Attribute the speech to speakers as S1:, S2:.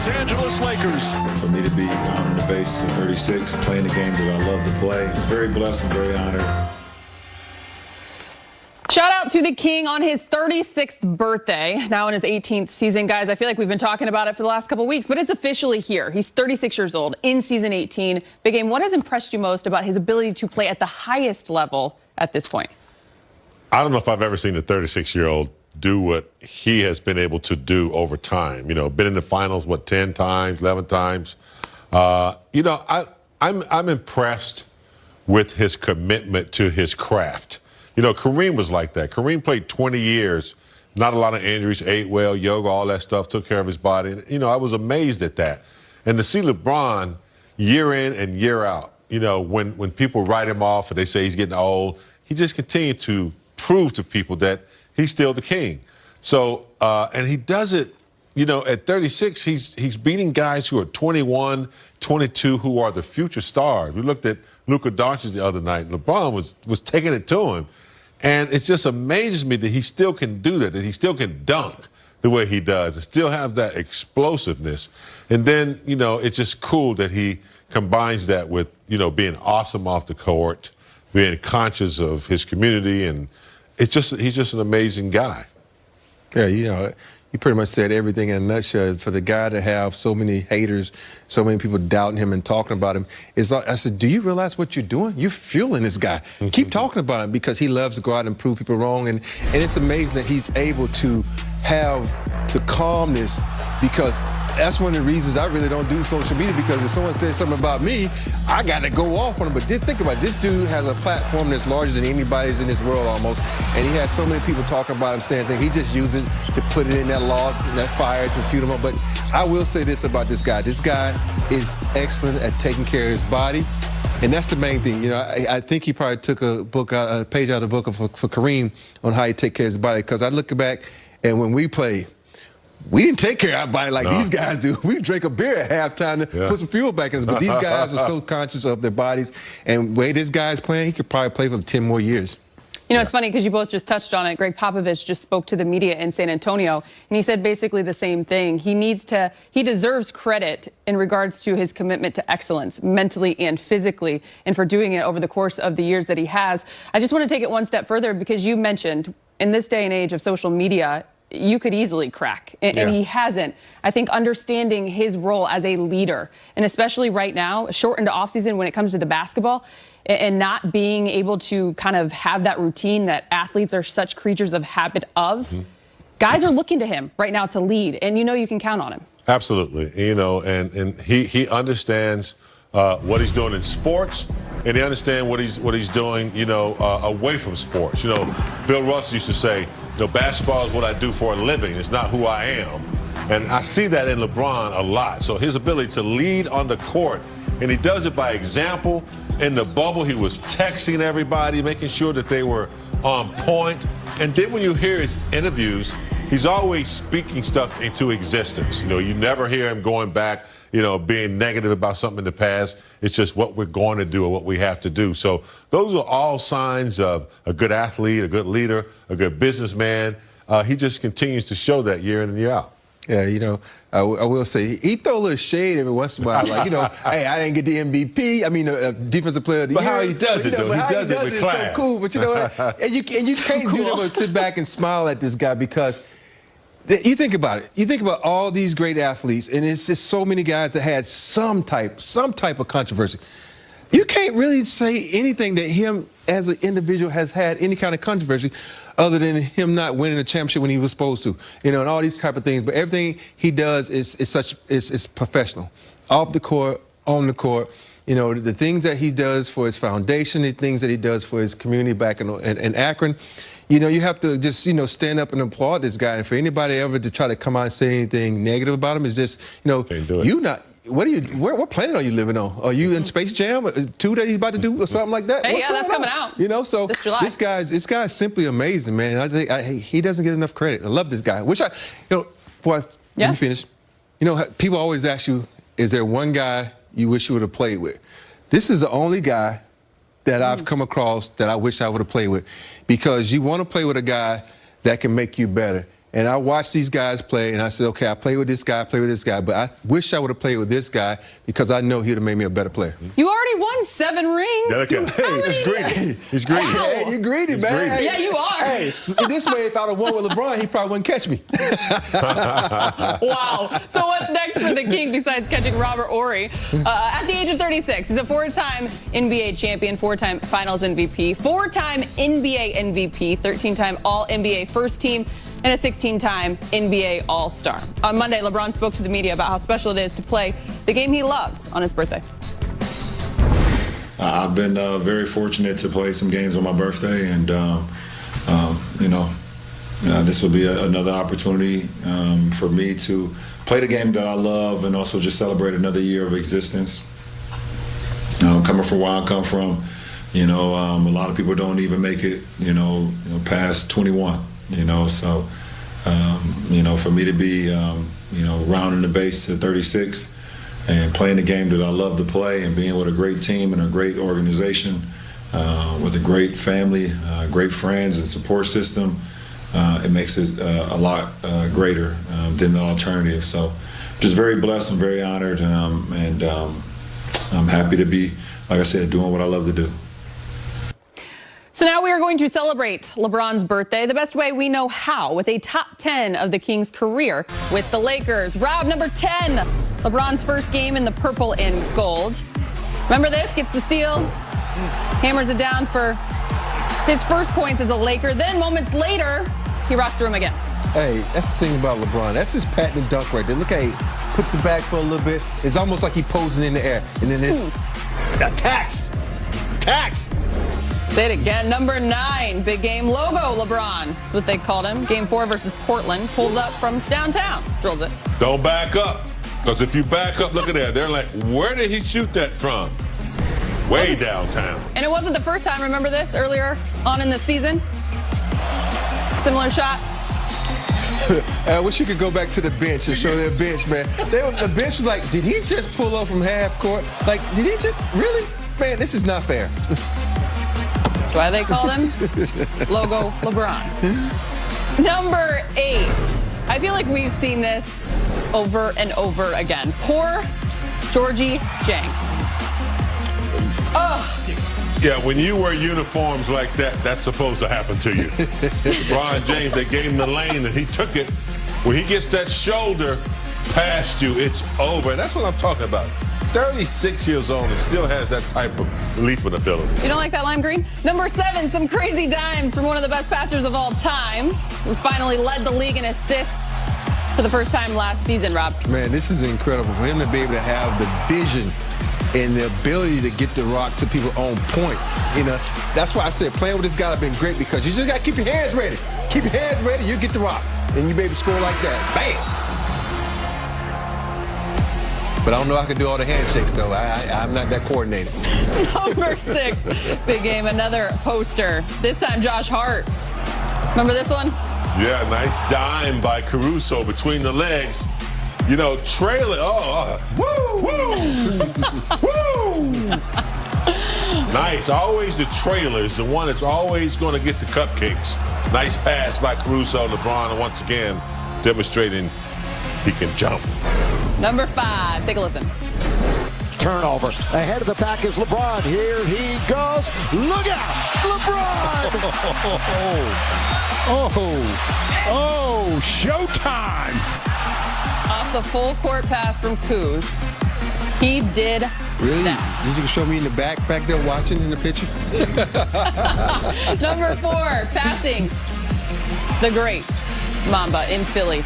S1: Los Angeles Lakers.
S2: For me to be on the base at 36, playing the game that I love to play, it's very blessed and very honored.
S3: Shout out to the King on his 36th birthday, now in his 18th season. Guys, I feel like we've been talking about it for the last couple of weeks, but it's officially here. He's 36 years old in season 18. Big Game, what has impressed you most about his ability to play at the highest level at this point?
S4: I don't know if I've ever seen a 36-year-old do what he has been able to do over time. You know, been in the finals, 10 times, 11 times. You know, I'm impressed with his commitment to his craft. You know, Kareem was like that. Kareem played 20 years, not a lot of injuries, ate well, yoga, all that stuff, took care of his body. And, you know, I was amazed at that. And to see LeBron year in and year out, you know, when people write him off and they say he's getting old, he just continued to prove to people that he's still the king. So, and he does it, you know, at 36, he's beating guys who are 21, 22, who are the future stars. We looked at Luka Doncic the other night. LeBron was taking it to him. And it just amazes me that he still can do that he still can dunk the way he does, and still have that explosiveness. And then, you know, it's just cool that he combines that with, you know, being awesome off the court, being conscious of his community, and he's just an amazing guy.
S5: Yeah, you know, you pretty much said everything in a nutshell. For the guy to have so many haters, so many people doubting him and talking about him, it's like, I said, do you realize what you're doing? You're fueling this guy. Keep talking about him, because he loves to go out and prove people wrong. And it's amazing that he's able to have the calmness, because that's one of the reasons I really don't do social media, because if someone says something about me, I got to go off on him. But just think about it. This dude has a platform that's larger than anybody's in this world almost. And he has so many people talking about him, saying things. He just uses it to put it in that log, in that fire, to feud him up. But I will say this about this guy. This guy is excellent at taking care of his body. And that's the main thing. You know, I think he probably took a page out of the book for Kareem on how he take care of his body. Because I look back, and when we played, we didn't take care of our body like these guys do. We drank a beer at halftime to put some fuel back in us. But these guys are so conscious of their bodies. And the way this guy is playing, he could probably play for 10 more years.
S3: You know, it's funny because you both just touched on it. Greg Popovich just spoke to the media in San Antonio, and he said basically the same thing. He deserves credit in regards to his commitment to excellence, mentally and physically, and for doing it over the course of the years that he has. I just want to take it one step further, because you mentioned in this day and age of social media, you could easily crack, and he hasn't. I think understanding his role as a leader, and especially right now, short into offseason when it comes to the basketball, and not being able to kind of have that routine that athletes are such creatures of habit of, guys are looking to him right now to lead, and you know you can count on him.
S4: Absolutely. You know, and he understands what he's doing in sports, and he understands what he's doing, you know, away from sports. You know, Bill Russell used to say, you know, basketball is what I do for a living. It's not who I am. And I see that in LeBron a lot. So his ability to lead on the court, and he does it by example. In the bubble, he was texting everybody, making sure that they were on point. And then when you hear his interviews, he's always speaking stuff into existence. You know, you never hear him going back, you know, being negative about something in the past. It's just what we're going to do or what we have to do. So those are all signs of a good athlete, a good leader, a good businessman. He just continues to show that year in and year out.
S5: Yeah, you know, I will say, he throw a little shade every once in a while, like, you know, hey, I didn't get the MVP. I mean, defensive player of the year.
S4: But how he does it, though, he does it with class.
S5: So cool, but you know what? And you can't do that but sit back and smile at this guy, because you think about it. You think about all these great athletes, and it's just so many guys that had some type of controversy. You can't really say anything that him as an individual has had any kind of controversy other than him not winning a championship when he was supposed to, you know, and all these type of things. But everything he does is professional, off the court, on the court. You know, the things that he does for his foundation, the things that he does for his community back in Akron. You know, you have to just, you know, stand up and applaud this guy. And for anybody ever to try to come out and say anything negative about him is just, you know, what planet are you living on? Are you in Space Jam 2 that he's about to do or something like that?
S3: Hey, yeah, that's coming out.
S5: You know, so this guy's simply amazing, man. I think he doesn't get enough credit. I love this guy. Let me finish. You know, people always ask you, is there one guy you wish you would have played with? This is the only guy that I've come across that I wish I would have played with, because you want to play with a guy that can make you better. and I watch these guys play, and I say, okay, I play with this guy, but I wish I would have played with this guy because I know he'd have made me a better player.
S3: You already won 7 rings.
S4: Yeah, okay. He's greedy. He's greedy.
S5: Hey, you greedy, man.
S4: greedy.
S5: Hey,
S3: Yeah, you are.
S5: Hey, this way, if I'd have won with LeBron, he probably wouldn't catch me.
S3: Wow. So what's next for the King besides catching Robert Horry? At the age of 36, he's a 4-time NBA champion, 4-time Finals MVP, 4-time NBA MVP, 13-time All-NBA first team, and a 16-time NBA All-Star. On Monday, LeBron spoke to the media about how special it is to play the game he loves on his birthday.
S2: I've been very fortunate to play some games on my birthday, and this will be another opportunity for me to play the game that I love and also just celebrate another year of existence. Coming from where I come from, a lot of people don't even make it, past 21. So for me to be, rounding the base to 36 and playing the game that I love to play and being with a great team and a great organization, with a great family, great friends and support system, it makes it a lot greater than the alternative. So just very blessed and very honored, and I'm happy to be, like I said, doing what I love to do.
S3: So now we are going to celebrate LeBron's birthday the best way we know how, with a top 10 of the King's career with the Lakers. Round number 10, LeBron's first game in the purple and gold. Remember this? Gets the steal, hammers it down for his first points as a Laker. Then moments later, he rocks the room again.
S5: Hey, that's the thing about LeBron. That's his patented dunk right there. Look how he puts it back for a little bit. It's almost like he's posing in the air. And then this tax.
S3: Say it again. Number 9, big game logo LeBron. That's what they called him. Game 4 versus Portland. Pulls up from downtown. Drills it.
S4: Don't back up. Because if you back up, look at that. They're like, where did he shoot that from? Way downtown.
S3: And it wasn't the first time. Remember this earlier on in the season? Similar shot.
S5: I wish you could go back to the bench and show their bench, man. The bench was like, did he just pull up from half court? Like, did he just, really? Man, this is not fair.
S3: That's why they called him Logo LeBron. Number 8. I feel like we've seen this over and over again. Poor Georgie Jang. Ugh.
S4: Yeah, when you wear uniforms like that, that's supposed to happen to you. LeBron James, they gave him the lane and he took it. When he gets that shoulder past you, it's over. And that's what I'm talking about. 36 years old and still has that type of leaping ability.
S3: You don't like that lime green? Number 7, some crazy dimes from one of the best passers of all time, who finally led the league in assists for the first time last season, Rob.
S5: Man, this is incredible for him to be able to have the vision and the ability to get the rock to people on point. That's why I said playing with this guy has been great, because you just got to keep your hands ready. Keep your hands ready, you get the rock. And you be able to score like that. Bam! But I don't know if I can do all the handshakes, though. I'm not that coordinated.
S3: Number 6, big game, another poster. This time, Josh Hart. Remember this one?
S4: Yeah, nice dime by Caruso between the legs. Trailing. Woo! Nice. Always the trailers, the one that's always going to get the cupcakes. Nice pass by Caruso. LeBron once again demonstrating he can jump.
S3: Number 5, take a listen.
S1: Turnover. Ahead of the pack is LeBron. Here he goes. Look out! LeBron! Oh, showtime!
S3: Off the full court pass from Kuz. He did
S5: Really?
S3: that.
S5: You can show me in the back there watching in the picture?
S3: Number 4, passing the great Mamba in Philly.